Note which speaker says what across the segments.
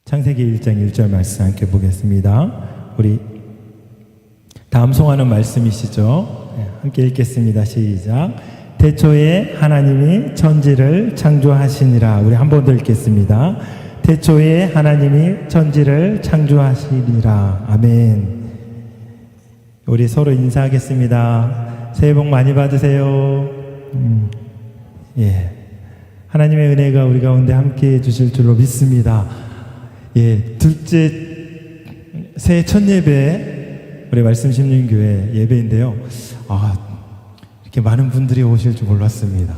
Speaker 1: 창세기 1장 1절 말씀 함께 보겠습니다. 우리 다 암송하는 말씀이시죠? 함께 읽겠습니다. 시작. 태초에 하나님이 천지를 창조하시니라. 우리 한 번 더 읽겠습니다. 태초에 하나님이 천지를 창조하시니라. 아멘. 우리 서로 인사하겠습니다. 새해 복 많이 받으세요. 하나님의 은혜가 우리 가운데 함께 해주실 줄로 믿습니다. 둘째 새해 첫 예배, 우리 말씀 심령교회 예배인데요. 이렇게 많은 분들이 오실 줄 몰랐습니다.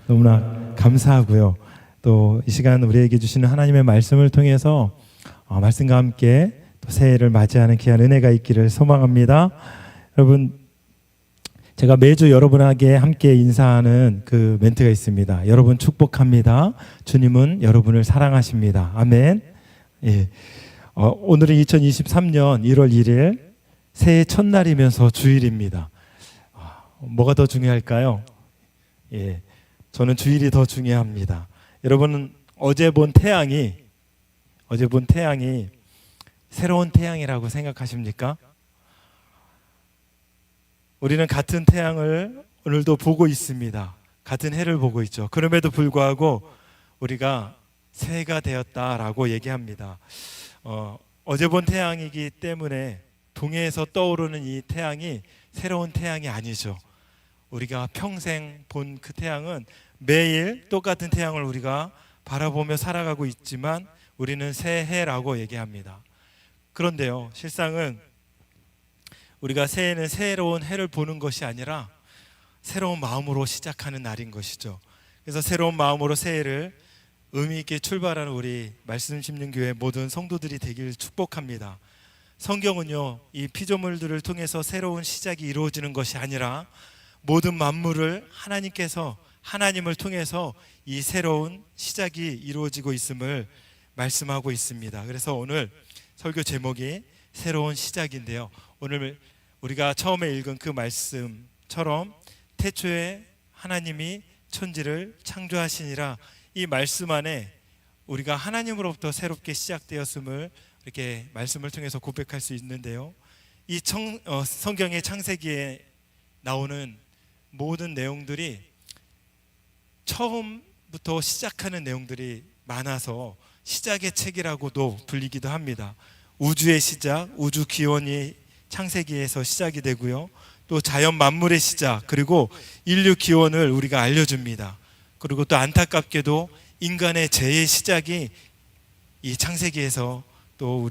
Speaker 1: 너무나 감사하고요. 또 이 시간 우리에게 주시는 하나님의 말씀을 통해서 말씀과 함께 또 새해를 맞이하는 귀한 은혜가 있기를 소망합니다. 여러분, 제가 매주 여러분에게 함께 인사하는 그 멘트가 있습니다. 여러분 축복합니다. 주님은 여러분을 사랑하십니다. 아멘. 오늘은 2023년 1월 1일 새해 첫날이면서 주일입니다. 뭐가 더 중요할까요? 저는 주일이 더 중요합니다. 여러분은 어제 본 태양이 새로운 태양이라고 생각하십니까? 우리는 같은 태양을 오늘도 보고 있습니다. 같은 해를 보고 있죠. 그럼에도 불구하고 우리가 새해가 되었다라고 얘기합니다. 어제 본 태양이기 때문에 동해에서 떠오르는 이 태양이 새로운 태양이 아니죠. 우리가 평생 본 그 태양은 매일 똑같은 태양을 우리가 바라보며 살아가고 있지만 우리는 새해라고 얘기합니다. 그런데요, 실상은 우리가 새해는 새로운 해를 보는 것이 아니라 새로운 마음으로 시작하는 날인 것이죠. 그래서 새로운 마음으로 새해를 의미 있게 출발하는 우리 말씀 심령교회 모든 성도들이 되길 축복합니다. 성경은요, 이 피조물들을 통해서 새로운 시작이 이루어지는 것이 아니라 모든 만물을 하나님께서 하나님을 통해서 이 새로운 시작이 이루어지고 있음을 말씀하고 있습니다. 그래서 오늘 설교 제목이 새로운 시작인데요. 오늘 우리가 처음에 읽은 그 말씀처럼 태초에 하나님이 천지를 창조하시니라, 이 말씀 안에 우리가 하나님으로부터 새롭게 시작되었음을 이렇게 말씀을 통해서 고백할 수 있는데요. 이 성경의 창세기에 나오는 모든 내용들이 처음부터 시작하는 내용들이 많아서 시작의 책이라고도 불리기도 합니다. 우주의 시작, 우주 기원이 창세기에서 시작이 되고요. 또 자연 만물의 시작, 그리고 인류 기원을 우리가 알려줍니다. 그리고 또 안타깝게도 인간의 죄의 시작이 이 창세기에서 또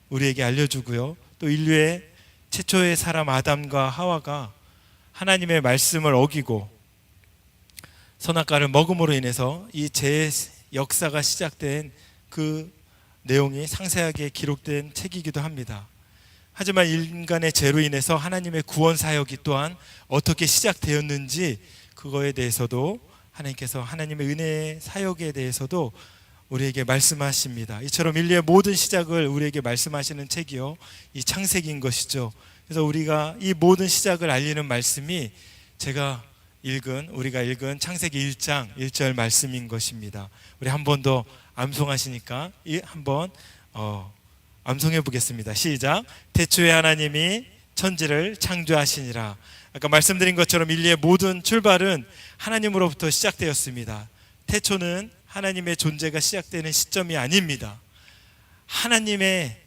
Speaker 1: 우리에게 알려주고요. 또 인류의 최초의 사람 아담과 하와가 하나님의 말씀을 어기고 선악과를 먹음으로 인해서 이 죄의 역사가 시작된 그 내용이 상세하게 기록된 책이기도 합니다. 하지만 인간의 죄로 인해서 하나님의 구원 사역이 또한 어떻게 시작되었는지, 그거에 대해서도 하나님께서 하나님의 은혜의 사역에 대해서도 우리에게 말씀하십니다. 이처럼 인류의 모든 시작을 우리에게 말씀하시는 책이요, 이 창세기인 것이죠. 그래서 우리가 이 모든 시작을 알리는 말씀이 우리가 읽은 창세기 1장 1절 말씀인 것입니다. 우리 한 번 더 암송하시니까 한번 암송해 보겠습니다. 시작. 태초에 하나님이 천지를 창조하시니라. 아까 말씀드린 것처럼 인류의 모든 출발은 하나님으로부터 시작되었습니다. 태초는 하나님의 존재가 시작되는 시점이 아닙니다. 하나님은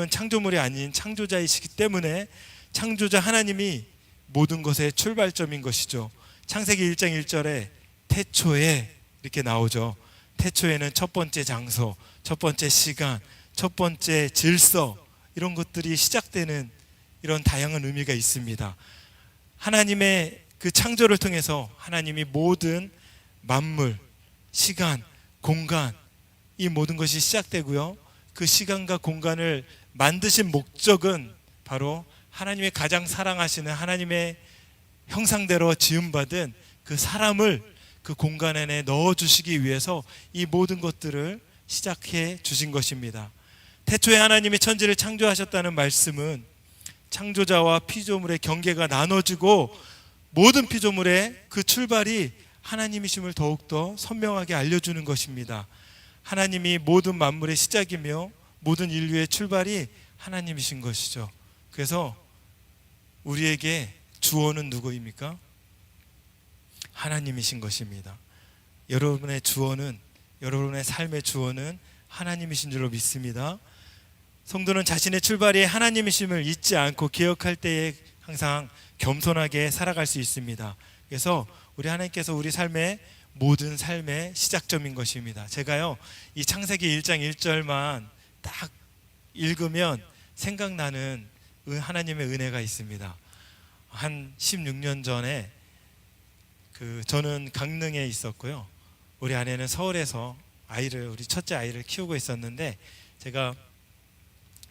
Speaker 1: 창조물이 아닌 창조자이시기 때문에 창조자 하나님이 모든 것의 출발점인 것이죠. 창세기 1장 1절에 태초에 이렇게 나오죠. 태초에는 첫 번째 장소, 첫 번째 시간, 첫 번째 질서, 이런 것들이 시작되는 이런 다양한 의미가 있습니다. 하나님의 그 창조를 통해서 하나님이 모든 만물, 시간, 공간, 이 모든 것이 시작되고요. 그 시간과 공간을 만드신 목적은 바로 하나님의 가장 사랑하시는 하나님의 형상대로 지음받은 그 사람을 그 공간 안에 넣어주시기 위해서 이 모든 것들을 시작해 주신 것입니다. 태초에 하나님이 천지를 창조하셨다는 말씀은 창조자와 피조물의 경계가 나눠지고 모든 피조물의 그 출발이 하나님이심을 더욱더 선명하게 알려주는 것입니다. 하나님이 모든 만물의 시작이며 모든 인류의 출발이 하나님이신 것이죠. 그래서 우리에게 주어는 누구입니까? 하나님이신 것입니다. 여러분의 주어는, 여러분의 삶의 주어는 하나님이신 줄로 믿습니다. 성도는 자신의 출발이 하나님이심을 잊지 않고 기억할 때에 항상 겸손하게 살아갈 수 있습니다. 그래서 우리 하나님께서 우리 삶의 모든 삶의 시작점인 것입니다. 제가요, 이 창세기 1장 1절만 딱 읽으면 생각나는 하나님의 은혜가 있습니다. 한 16년 전에 저는 강릉에 있었고요. 우리 아내는 서울에서 우리 첫째 아이를 키우고 있었는데, 제가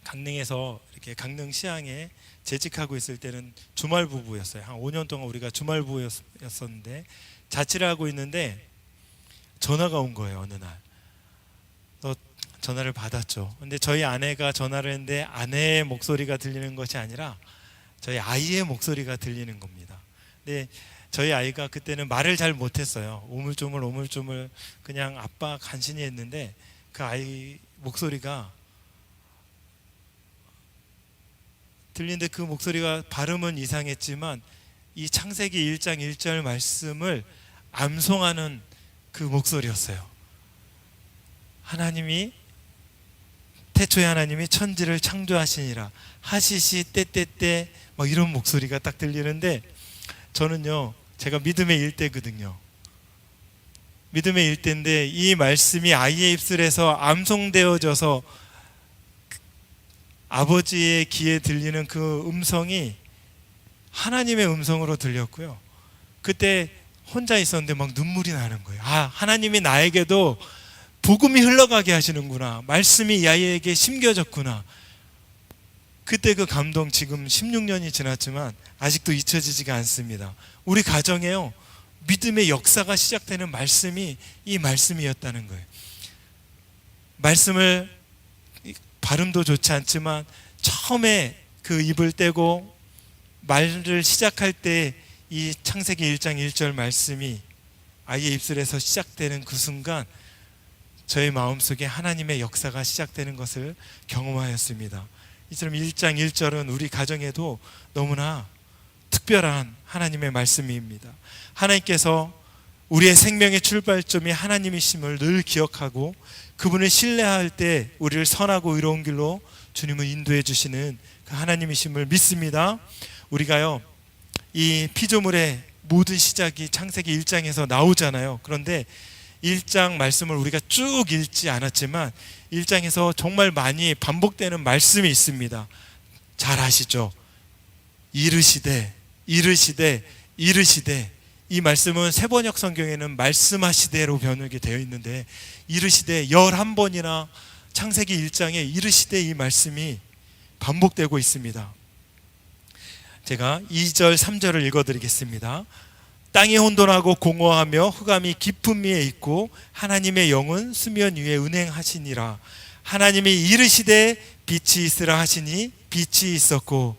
Speaker 1: 강릉에서 이렇게 강릉 시향에 재직하고 있을 때는 주말부부였어요. 한 5년 동안 우리가 주말부부였었는데, 자취를 하고 있는데 전화가 온 거예요. 어느 날 전화를 받았죠. 근데 저희 아내가 전화를 했는데 아내의 목소리가 들리는 것이 아니라 저희 아이의 목소리가 들리는 겁니다. 근데 저희 아이가 그때는 말을 잘 못했어요. 오물조물 그냥 아빠 간신히 했는데, 그 아이 목소리가 들리는데 그 목소리가 발음은 이상했지만 이 창세기 1장 1절 말씀을 암송하는 그 목소리였어요. 태초에 하나님이 천지를 창조하시니라 하시시 때때때 막 이런 목소리가 딱 들리는데, 저는요, 제가 믿음의 일대거든요. 믿음의 일대인데 이 말씀이 아이의 입술에서 암송되어져서 아버지의 귀에 들리는 그 음성이 하나님의 음성으로 들렸고요. 그때 혼자 있었는데 막 눈물이 나는 거예요. 하나님이 나에게도 복음이 흘러가게 하시는구나. 말씀이 이 아이에게 심겨졌구나. 그때 그 감동, 지금 16년이 지났지만 아직도 잊혀지지가 않습니다. 우리 가정에요, 믿음의 역사가 시작되는 말씀이 이 말씀이었다는 거예요. 말씀을, 발음도 좋지 않지만 처음에 그 입을 떼고 말을 시작할 때 이 창세기 1장 1절 말씀이 아이의 입술에서 시작되는 그 순간 저의 마음속에 하나님의 역사가 시작되는 것을 경험하였습니다. 이처럼 1장 1절은 우리 가정에도 너무나 특별한 하나님의 말씀입니다. 하나님께서 우리의 생명의 출발점이 하나님이심을 늘 기억하고 그분을 신뢰할 때 우리를 선하고 의로운 길로 주님을 인도해 주시는 그 하나님이심을 믿습니다. 우리가요, 이 피조물의 모든 시작이 창세기 1장에서 나오잖아요. 그런데 1장 말씀을 우리가 쭉 읽지 않았지만 1장에서 정말 많이 반복되는 말씀이 있습니다. 잘 아시죠? 이르시되 이 말씀은 세번역 성경에는 말씀하시되로 번역이 되어 있는데, 이르시되 11번이나 창세기 1장에 이르시되 이 말씀이 반복되고 있습니다. 제가 2절 3절을 읽어드리겠습니다. 땅이 혼돈하고 공허하며 흑암이 깊은 미에 있고 하나님의 영은 수면 위에 운행하시니라. 하나님이 이르시되 빛이 있으라 하시니 빛이 있었고,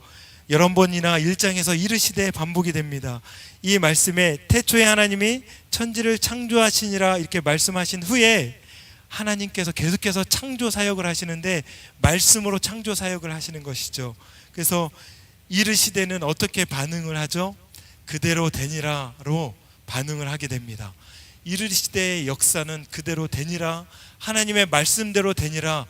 Speaker 1: 11번이나 1장에서 이르시되 반복이 됩니다. 이 말씀에 태초에 하나님이 천지를 창조하시니라 이렇게 말씀하신 후에 하나님께서 계속해서 창조 사역을 하시는데 말씀으로 창조 사역을 하시는 것이죠. 그래서 이르시되는 어떻게 반응을 하죠? 그대로 되니라로 반응을 하게 됩니다. 이르시되의 역사는 그대로 되니라, 하나님의 말씀대로 되니라.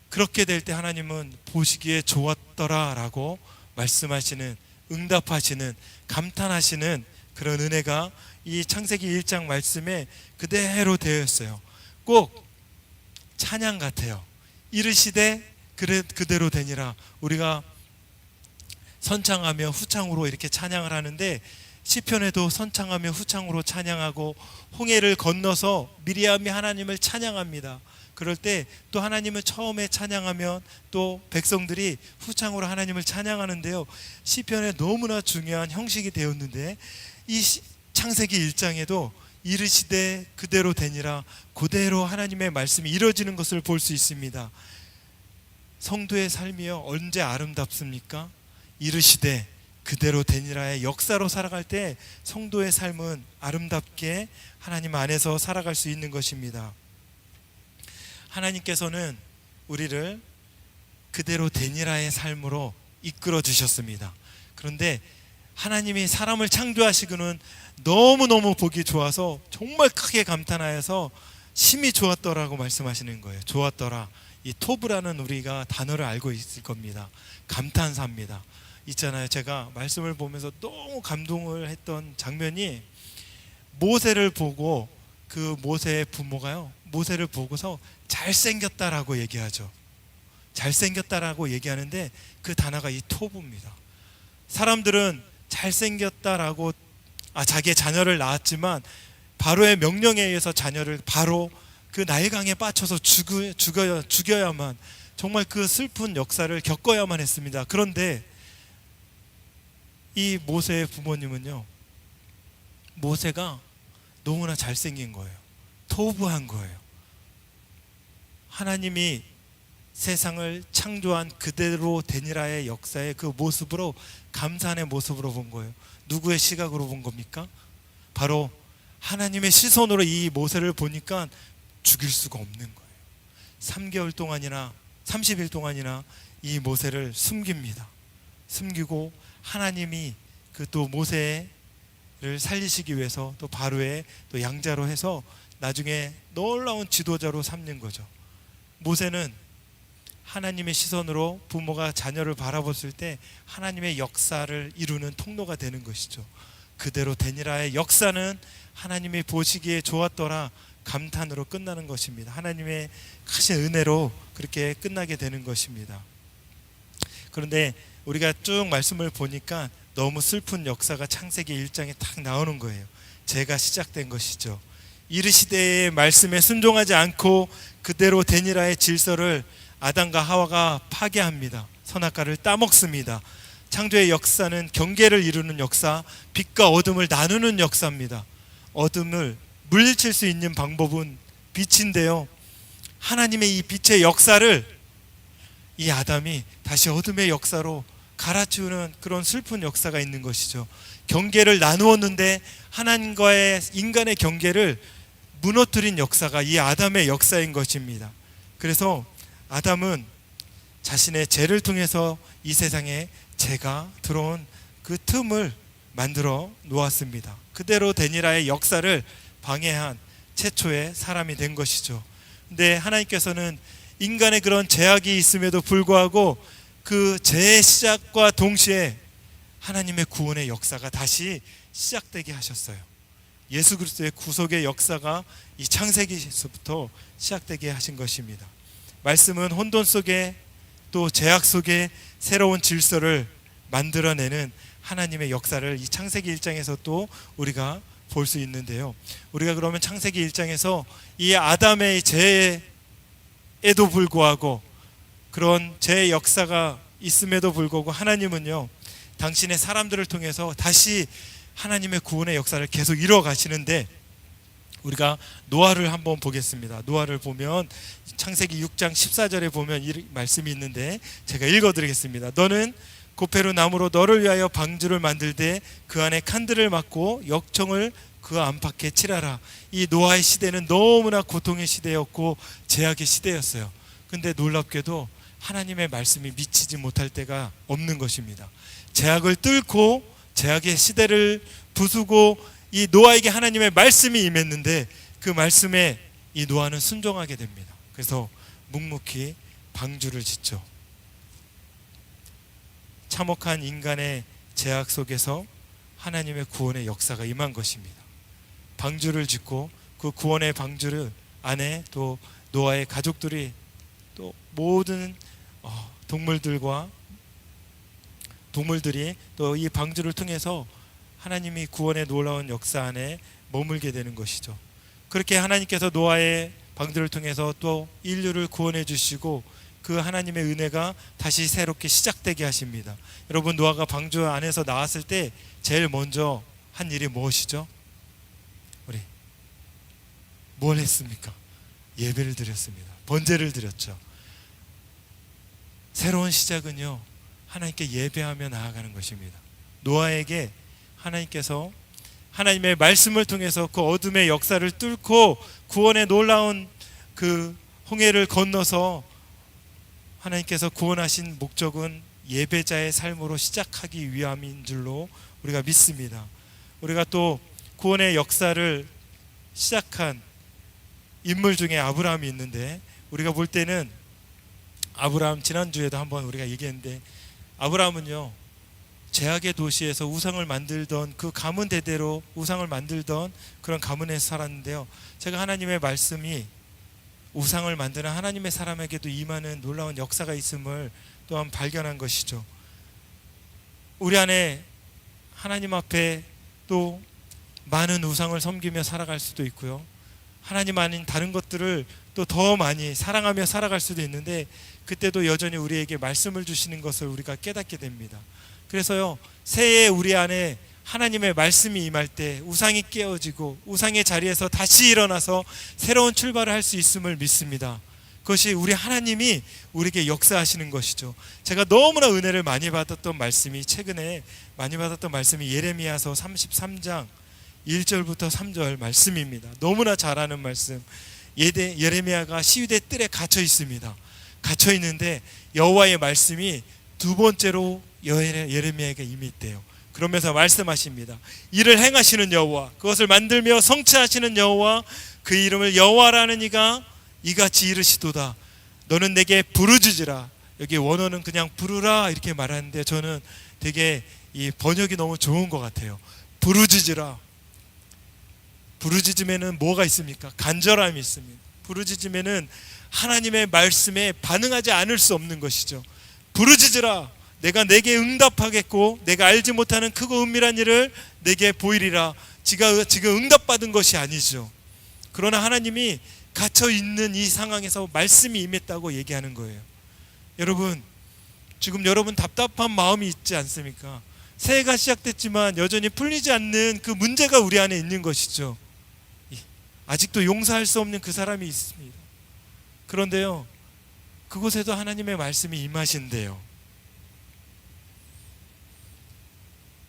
Speaker 1: 그렇게 될 때 하나님은 보시기에 좋았더라 라고 말씀하시는, 응답하시는, 감탄하시는 그런 은혜가 이 창세기 1장 말씀에 그대로 되어 있어요. 꼭 찬양 같아요. 이르시되 그대로 되니라. 우리가 선창하며 후창으로 이렇게 찬양을 하는데, 시편에도 선창하며 후창으로 찬양하고 홍해를 건너서 미리암이 하나님을 찬양합니다. 그럴 때 또 하나님을 처음에 찬양하면 또 백성들이 후창으로 하나님을 찬양하는데요, 시편에 너무나 중요한 형식이 되었는데 이 창세기 1장에도 이르시되 그대로 되니라, 그대로 하나님의 말씀이 이루어지는 것을 볼 수 있습니다. 성도의 삶이요, 언제 아름답습니까? 이르시되 그대로 되니라의 역사로 살아갈 때 성도의 삶은 아름답게 하나님 안에서 살아갈 수 있는 것입니다. 하나님께서는 우리를 그대로 되니라의 삶으로 이끌어 주셨습니다. 그런데 하나님이 사람을 창조하시고는 너무너무 보기 좋아서 정말 크게 감탄하여서 심히 좋았더라고 말씀하시는 거예요. 좋았더라. 이 토브라는 우리가 단어를 알고 있을 겁니다. 감탄사입니다. 있잖아요. 제가 말씀을 보면서 너무 감동을 했던 장면이, 모세를 보고 그 모세의 부모가요, 모세를 보고서 잘생겼다라고 얘기하죠. 잘생겼다라고 얘기하는데 그 단어가 이 토브입니다. 사람들은 잘생겼다라고 자기의 자녀를 낳았지만 바로의 명령에 의해서 자녀를 바로 그 나일강에 빠쳐서 죽여야만, 정말 그 슬픈 역사를 겪어야만 했습니다. 그런데 이 모세의 부모님은요, 모세가 너무나 잘생긴 거예요. 토부한 거예요. 하나님이 세상을 창조한 그대로 되니라의 역사의 그 모습으로, 감사의 모습으로 본 거예요. 누구의 시각으로 본 겁니까? 바로 하나님의 시선으로 이 모세를 보니까 죽일 수가 없는 거예요. 3개월 동안이나 30일 동안이나 이 모세를 숨깁니다. 숨기고 하나님이 그 또 모세를 살리시기 위해서 또 바로의 또 양자로 해서 나중에 놀라운 지도자로 삼는 거죠. 모세는 하나님의 시선으로 부모가 자녀를 바라봤을 때 하나님의 역사를 이루는 통로가 되는 것이죠. 그대로 되니라의 역사는 하나님이 보시기에 좋았더라 감탄으로 끝나는 것입니다. 하나님의 크신 은혜로 그렇게 끝나게 되는 것입니다. 그런데 우리가 쭉 말씀을 보니까 너무 슬픈 역사가 창세기 1장에 딱 나오는 거예요. 죄가 시작된 것이죠. 이르시되의 말씀에 순종하지 않고 그대로 되니라의 질서를 아담과 하와가 파괴합니다. 선악과를 따먹습니다. 창조의 역사는 경계를 이루는 역사, 빛과 어둠을 나누는 역사입니다. 어둠을 물리칠 수 있는 방법은 빛인데요, 하나님의 이 빛의 역사를 이 아담이 다시 어둠의 역사로 갈아치우는 그런 슬픈 역사가 있는 것이죠. 경계를 나누었는데 하나님과의 인간의 경계를 무너뜨린 역사가 이 아담의 역사인 것입니다. 그래서 아담은 자신의 죄를 통해서 이 세상에 죄가 들어온 그 틈을 만들어 놓았습니다. 그대로 되니라의 역사를 방해한 최초의 사람이 된 것이죠. 근데 하나님께서는 인간의 그런 죄악이 있음에도 불구하고 그 죄의 시작과 동시에 하나님의 구원의 역사가 다시 시작되게 하셨어요. 예수 그리스도의 구속의 역사가 이 창세기에서부터 시작되게 하신 것입니다. 말씀은 혼돈 속에 또 죄악 속에 새로운 질서를 만들어내는 하나님의 역사를 이 창세기 1장에서 또 우리가 볼 수 있는데요, 우리가 그러면 창세기 1장에서 이 아담의 죄에도 불구하고, 그런 죄의 역사가 있음에도 불구하고 하나님은요, 당신의 사람들을 통해서 다시 하나님의 구원의 역사를 계속 이루어 가시는데, 우리가 노아를 한번 보겠습니다. 노아를 보면 창세기 6장 14절에 보면 이 말씀이 있는데 제가 읽어드리겠습니다. 너는 고페루 나무로 너를 위하여 방주를 만들되 그 안에 칸들을 막고 역청을 그 안팎에 칠하라. 이 노아의 시대는 너무나 고통의 시대였고 죄악의 시대였어요. 근데 놀랍게도 하나님의 말씀이 미치지 못할 때가 없는 것입니다. 죄악을 뚫고 죄악의 시대를 부수고 이 노아에게 하나님의 말씀이 임했는데 그 말씀에 이 노아는 순종하게 됩니다. 그래서 묵묵히 방주를 짓죠. 참혹한 인간의 죄악 속에서 하나님의 구원의 역사가 임한 것입니다. 방주를 짓고 그 구원의 방주를 안에 또 노아의 가족들이 또 모든 동물들이 또 이 방주를 통해서 하나님이 구원의 놀라운 역사 안에 머물게 되는 것이죠. 그렇게 하나님께서 노아의 방주를 통해서 또 인류를 구원해 주시고 그 하나님의 은혜가 다시 새롭게 시작되게 하십니다. 여러분, 노아가 방주 안에서 나왔을 때 제일 먼저 한 일이 무엇이죠? 우리 뭘 했습니까? 예배를 드렸습니다. 번제를 드렸죠. 새로운 시작은요, 하나님께 예배하며 나아가는 것입니다. 노아에게 하나님께서 하나님의 말씀을 통해서 그 어둠의 역사를 뚫고 구원의 놀라운 그 홍해를 건너서 하나님께서 구원하신 목적은 예배자의 삶으로 시작하기 위함인 줄로 우리가 믿습니다. 우리가 또 구원의 역사를 시작한 인물 중에 아브라함이 있는데, 우리가 볼 때는 아브라함, 지난주에도 한번 우리가 얘기했는데, 아브라함은요 죄악의 도시에서 우상을 만들던 그 가문 대대로 우상을 만들던 그런 가문에서 살았는데요, 제가 하나님의 말씀이 우상을 만드는 하나님의 사람에게도 임하는 놀라운 역사가 있음을 또한 발견한 것이죠. 우리 안에 하나님 앞에 또 많은 우상을 섬기며 살아갈 수도 있고요, 하나님 아닌 다른 것들을 또 더 많이 사랑하며 살아갈 수도 있는데, 그때도 여전히 우리에게 말씀을 주시는 것을 우리가 깨닫게 됩니다. 그래서요, 새해에 우리 안에 하나님의 말씀이 임할 때 우상이 깨어지고 우상의 자리에서 다시 일어나서 새로운 출발을 할 수 있음을 믿습니다. 그것이 우리 하나님이 우리에게 역사하시는 것이죠. 제가 너무나 은혜를 많이 받았던 말씀이, 최근에 많이 받았던 말씀이 예레미야서 33장 1절부터 3절 말씀입니다. 너무나 잘 아는 말씀. 예레미야가 시위대 뜰에 갇혀 있습니다. 갇혀 있는데 여호와의 말씀이 두 번째로 예레미야에게 임했대요. 그러면서 말씀하십니다. 이를 행하시는 여호와, 그것을 만들며 성취하시는 여호와, 그 이름을 여호와라는 이가 이같이 이르시도다. 너는 내게 부르짖으라. 여기 원어는 그냥 부르라 이렇게 말하는데, 저는 되게 이 번역이 너무 좋은 것 같아요. 부르짖으라. 부르짖음에는 뭐가 있습니까? 간절함이 있습니다. 부르짖음에는 하나님의 말씀에 반응하지 않을 수 없는 것이죠. 부르짖으라. 내가 내게 응답하겠고 내가 알지 못하는 크고 은밀한 일을 내게 보이리라. 지금 응답받은 것이 아니죠. 그러나 하나님이 갇혀있는 이 상황에서 말씀이 임했다고 얘기하는 거예요. 여러분, 지금 여러분 답답한 마음이 있지 않습니까? 새해가 시작됐지만 여전히 풀리지 않는 그 문제가 우리 안에 있는 것이죠. 아직도 용서할 수 없는 그 사람이 있습니다. 그런데요, 그곳에도 하나님의 말씀이 임하신대요.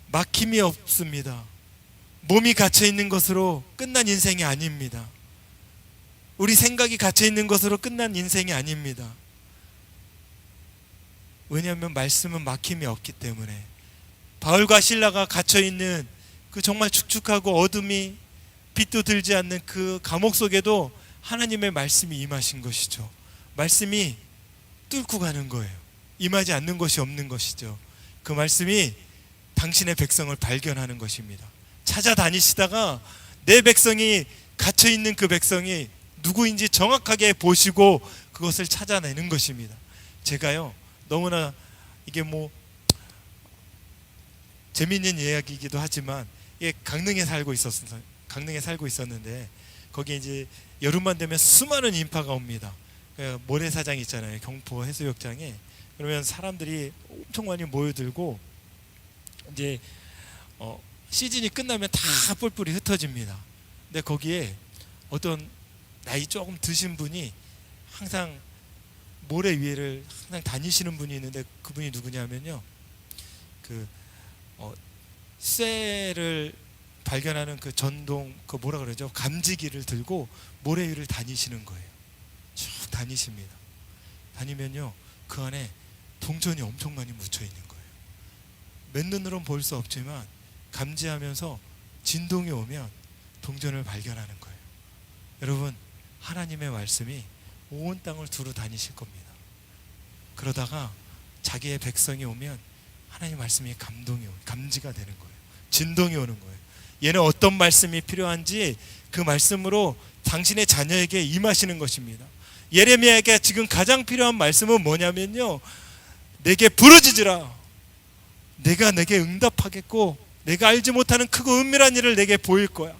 Speaker 1: 막힘이 없습니다. 몸이 갇혀있는 것으로 끝난 인생이 아닙니다. 우리 생각이 갇혀있는 것으로 끝난 인생이 아닙니다. 왜냐하면 말씀은 막힘이 없기 때문에. 바울과 실라가 갇혀있는 그 정말 축축하고 어둠이 빛도 들지 않는 그 감옥 속에도 하나님의 말씀이 임하신 것이죠. 말씀이 뚫고 가는 거예요. 임하지 않는 것이 없는 것이죠. 그 말씀이 당신의 백성을 발견하는 것입니다. 찾아다니시다가 내 백성이 갇혀있는 그 백성이 누구인지 정확하게 보시고 그것을 찾아내는 것입니다. 제가요, 너무나 이게 재미있는 이야기이기도 하지만, 이게 강릉에 살고 있었는데 거기에 이제 여름만 되면 수많은 인파가 옵니다. 모래사장 있잖아요, 경포 해수욕장에. 그러면 사람들이 엄청 많이 모여들고 이제 시즌이 끝나면 다 뿔뿔이 흩어집니다. 근데 거기에 어떤 나이 조금 드신 분이 항상 모래 위를 항상 다니시는 분이 있는데, 그분이 누구냐면요, 쇠를 발견하는 그 전동, 그 뭐라 그러죠, 감지기를 들고 모래 위를 다니시는 거예요. 쭉 다니십니다. 다니면요, 그 안에 동전이 엄청 많이 묻혀 있는 거예요. 맨눈으로는 볼 수 없지만 감지하면서 진동이 오면 동전을 발견하는 거예요. 여러분, 하나님의 말씀이 온 땅을 두루 다니실 겁니다. 그러다가 자기의 백성이 오면 하나님의 말씀이 감지가 되는 거예요. 진동이 오는 거예요. 얘는 어떤 말씀이 필요한지 그 말씀으로 당신의 자녀에게 임하시는 것입니다. 예레미야에게 지금 가장 필요한 말씀은 뭐냐면요, 내게 부르짖으라. 내가 내게 응답하겠고 내가 알지 못하는 크고 은밀한 일을 내게 보일 거야.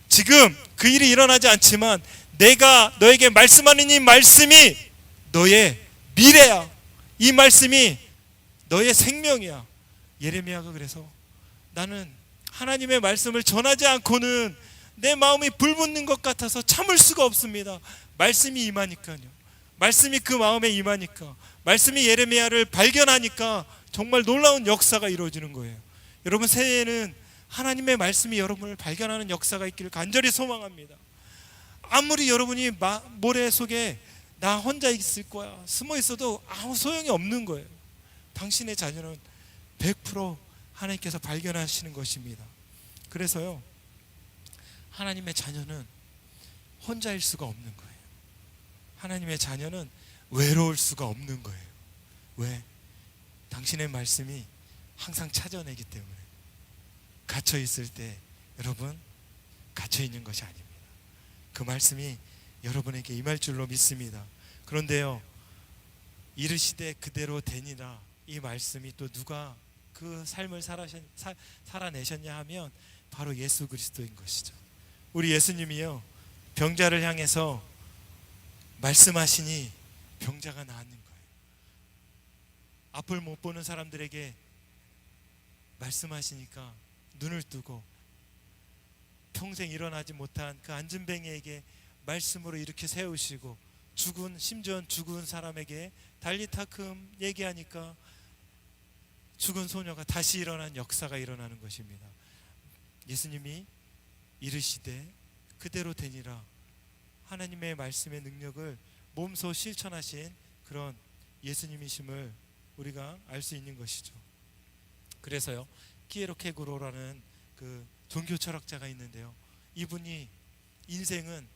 Speaker 1: 지금 그 일이 일어나지 않지만 내가 너에게 말씀하는 이 말씀이 너의 미래야. 이 말씀이 너의 생명이야. 예레미야가 그래서 나는 하나님의 말씀을 전하지 않고는 내 마음이 불붙는 것 같아서 참을 수가 없습니다. 말씀이 임하니까요. 말씀이 그 마음에 임하니까, 말씀이 예레미야를 발견하니까 정말 놀라운 역사가 이루어지는 거예요. 여러분, 새해에는 하나님의 말씀이 여러분을 발견하는 역사가 있기를 간절히 소망합니다. 아무리 여러분이 모래 속에 나 혼자 있을 거야. 숨어 있어도 아무 소용이 없는 거예요. 당신의 자녀는 100% 하나님께서 발견하시는 것입니다. 그래서요, 하나님의 자녀는 혼자일 수가 없는 거예요. 하나님의 자녀는 외로울 수가 없는 거예요. 왜? 당신의 말씀이 항상 찾아내기 때문에. 갇혀 있을 때 여러분 갇혀 있는 것이 아닙니다. 그 말씀이 여러분에게 임할 줄로 믿습니다. 그런데요, 이르시되 그대로 되니라, 이 말씀이 또 누가 그 삶을 살아내셨냐 하면 바로 예수 그리스도인 것이죠. 우리 예수님이요, 병자를 향해서 말씀하시니 병자가 나았는 거예요. 앞을 못 보는 사람들에게 말씀하시니까 눈을 뜨고, 평생 일어나지 못한 그 안진뱅이에게 말씀으로 이렇게 세우시고, 심지어 죽은 사람에게 달리타큼 얘기하니까 죽은 소녀가 다시 일어난 역사가 일어나는 것입니다. 예수님이 이르시되 그대로 되니라, 하나님의 말씀의 능력을 몸소 실천하신 그런 예수님이심을 우리가 알 수 있는 것이죠. 그래서요, 키에로케고로라는 그 종교 철학자가 있는데요, 이분이 인생은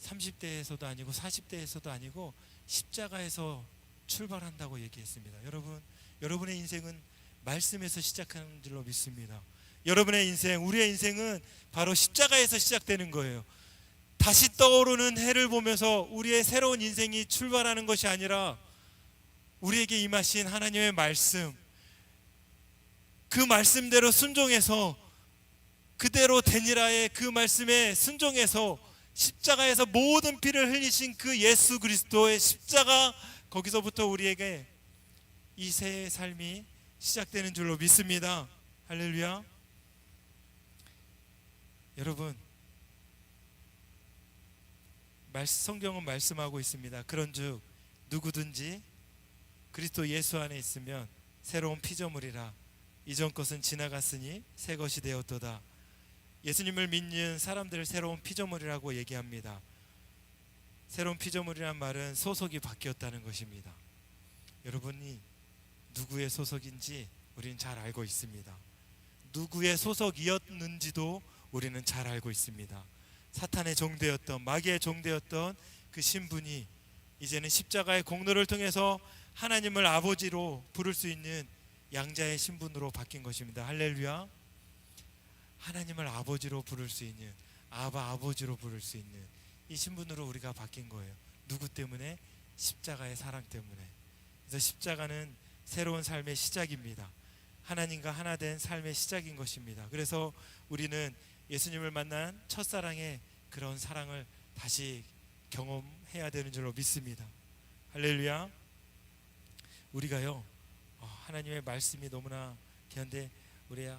Speaker 1: 30대에서도 아니고 40대에서도 아니고 십자가에서 출발한다고 얘기했습니다. 여러분의 인생은 말씀에서 시작하는 줄로 믿습니다. 여러분의 인생, 우리의 인생은 바로 십자가에서 시작되는 거예요. 다시 떠오르는 해를 보면서 우리의 새로운 인생이 출발하는 것이 아니라, 우리에게 임하신 하나님의 말씀, 그 말씀대로 순종해서, 그대로 되니라의 그 말씀에 순종해서 십자가에서 모든 피를 흘리신 그 예수 그리스도의 십자가, 거기서부터 우리에게 이 새의 삶이 시작되는 줄로 믿습니다. 할렐루야. 여러분, 성경은 말씀하고 있습니다. 그런즉 누구든지 그리스도 예수 안에 있으면 새로운 피조물이라, 이전 것은 지나갔으니 새 것이 되었도다. 예수님을 믿는 사람들을 새로운 피조물이라고 얘기합니다. 새로운 피조물이란 말은 소속이 바뀌었다는 것입니다. 여러분이 누구의 소속인지 우리는 잘 알고 있습니다. 누구의 소속이었는지도 우리는 잘 알고 있습니다. 사탄의 종되었던, 마귀의 종되었던 그 신분이 이제는 십자가의 공로를 통해서 하나님을 아버지로 부를 수 있는 양자의 신분으로 바뀐 것입니다. 할렐루야. 하나님을 아버지로 부를 수 있는, 아버지로 부를 수 있는 이 신분으로 우리가 바뀐 거예요. 누구 때문에? 십자가의 사랑 때문에. 그래서 십자가는 새로운 삶의 시작입니다. 하나님과 하나 된 삶의 시작인 것입니다. 그래서 우리는 예수님을 만난 첫사랑의 그런 사랑을 다시 경험해야 되는 줄로 믿습니다. 할렐루야. 우리가요, 하나님의 말씀이 너무나 귀한데, 우리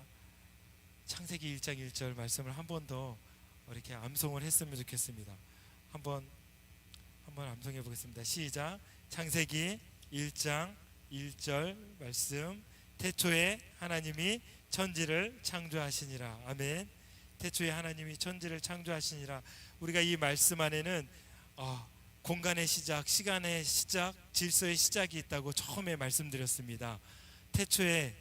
Speaker 1: 창세기 1장 1절 말씀을 한 번 더 이렇게 암송을 했으면 좋겠습니다. 한번 암송해 보겠습니다. 시작. 창세기 1장 1절 말씀. 태초에 하나님이 천지를 창조하시니라. 아멘. 태초에 하나님이 천지를 창조하시니라. 우리가 이 말씀 안에는 공간의 시작, 시간의 시작, 질서의 시작이 있다고 처음에 말씀드렸습니다. 태초에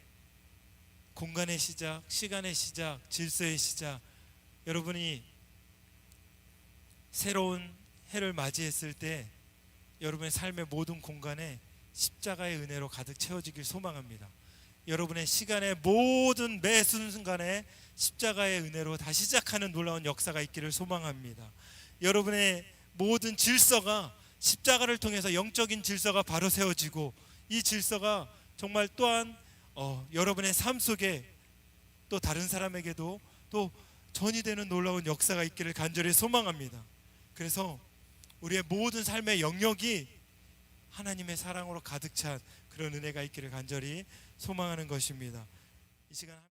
Speaker 1: 공간의 시작, 시간의 시작, 질서의 시작. 여러분이 새로운 해를 맞이했을 때 여러분의 삶의 모든 공간에 십자가의 은혜로 가득 채워지길 소망합니다. 여러분의 시간의 모든 매 순간에 십자가의 은혜로 다시 시작하는 놀라운 역사가 있기를 소망합니다. 여러분의 모든 질서가 십자가를 통해서 영적인 질서가 바로 세워지고, 이 질서가 정말 또한 여러분의 삶 속에 또 다른 사람에게도 또 전이 되는 놀라운 역사가 있기를 간절히 소망합니다. 그래서 우리의 모든 삶의 영역이 하나님의 사랑으로 가득 찬 그런 은혜가 있기를 간절히 소망하는 것입니다. 이 시간